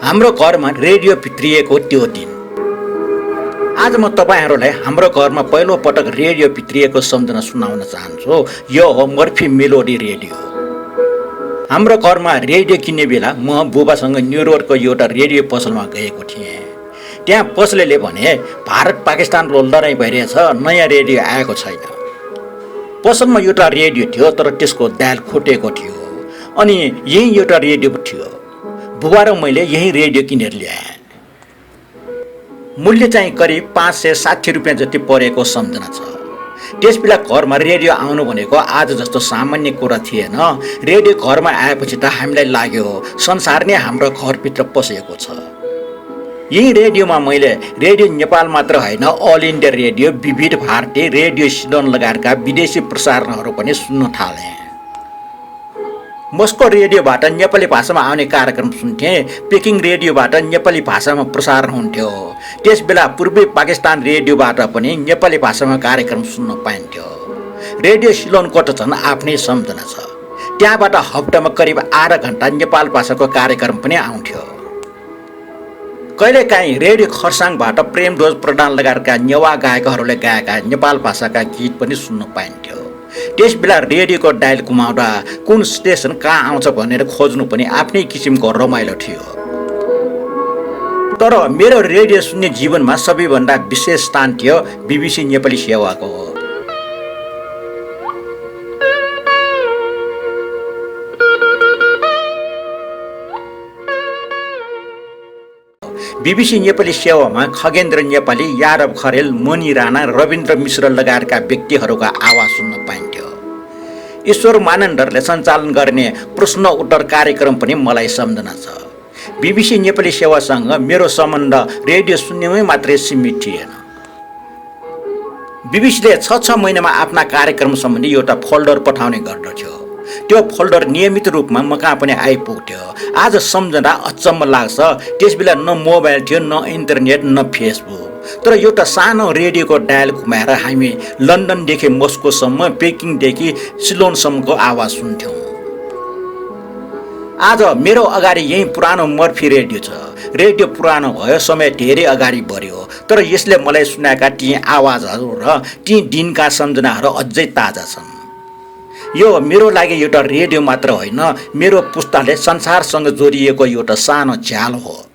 हाम्रो घरमा रेडियो भित्रिएको त्यो दिन। आज म तपाईहरूलाई हाम्रो घरमा पहिलो पटक रेडियो भित्रिएको सम्झना सुनाउन चाहन्छु। यो हो मर्फी मेलोडी रेडियो। हाम्रो घरमा रेडियो किन्ने बेला म बुबासँग न्युरोडको एउटा रेडियो पसलमा गएको थिएँ। त्यहाँ पसलेले भने भारत पाकिस्तानको लडाइँ भइरहेछ, नयाँ रेडियो आएको छैन। पसलमा एउटा रेडियो थियो तर त्यसको डायल फुटेको थियो अनि यही एउटा रेडियो थियो। बुबा र मैले यही रेडियो किनेर ल्याएँ। मूल्य चाहिँ करिब 560 रुपियाँ जति परेको सम्झना छ। त्यसबेला घरमा रेडियो आउनु भनेको आज जस्तो सामान्य कुरा थिएन। रेडियो घरमा आएपछि त हामीलाई लाग्यो संसार नै हाम्रो घरभित्र पसेको छ। यही रेडियोमा मैले रेडियो नेपाल मात्र होइन, अल इन्डिया रेडियो, विविध भारती, रेडियो सिलोन लगायतका विदेशी प्रसारणहरू पनि सुन्न थालेँ। मस्को रेडियोबाट नेपाली भाषामा आउने कार्यक्रम सुन्थेँ। पेकिङ रेडियोबाट नेपाली भाषामा प्रसारण हुन्थ्यो। त्यसबेला पूर्वी पाकिस्तान रेडियोबाट पनि नेपाली भाषामा कार्यक्रम सुन्न पाइन्थ्यो। रेडियो सिलोनको त झन् आफ्नै सम्झना छ। त्यहाँबाट हप्तामा करिब आधा घन्टा नेपाल भाषाको कार्यक्रम पनि आउँथ्यो। कहिलेकाहीँ रेडियो खरसाङबाट प्रेमध्वज प्रधान लगायतका नेवा गायकहरूले गाएका नेपाल भाषाका गीत पनि सुन्न पाइन्थ्यो। त्यसबेला रेडियोको डायल घुमाउँदा कुन स्टेसन कहाँ आउँछ भनेर खोज्नु पनि आफ्नै किसिमको रमाइलो थियो। तर मेरो रेडियो सुन्ने जीवनमा सबैभन्दा विशेष स्थान थियो BBC नेपाली सेवाको। BBC नेपाली सेवामा खगेन्द्र नेपाली, यादव खरेल, मणि राणा, रविन्द्र मिश्र लगायतका व्यक्तिहरूका आवाज सुन्न पाइन्थ्यो। ईश्वर मानन्दरले सञ्चालन गर्ने प्रश्न उत्तर कार्यक्रम पनि मलाई सम्झना छ। BBC नेपाली सेवासँग मेरो सम्बन्ध रेडियो सुन्नेमै मात्रै सीमित थिएन। BBCले 6 महिनामा आफ्ना कार्यक्रम सम्बन्धी एउटा फोल्डर पठाउने गर्दथ्यो। त्यो फोल्डर नियमित रूपमा म कहाँ पनि आइपुग्थ्यो। आज सम्झँदा अचम्म लाग्छ। त्यसबेला न मोबाइल थियो, न इन्टरनेट, न फेसबुक। तर एउटा सानो रेडियोको डायल घुमाएर हामी लन्डनदेखि मस्कोसम्म, पेकिङदेखि सिलोनसम्मको आवाज सुन्थ्यौँ। आज मेरो अगाडि यही पुरानो मर्फी रेडियो छ। रेडियो पुरानो भयो, समय धेरै अगाडि बढ्यो, तर यसले मलाई सुनाएका ती आवाजहरू र ती दिनका सम्झनाहरू अझै ताजा छन्। यो मेरो लागि एउटा रेडियो मात्र होइन, मेरो पुस्ताले संसारसँग जोडिएको एउटा सानो झ्याल हो।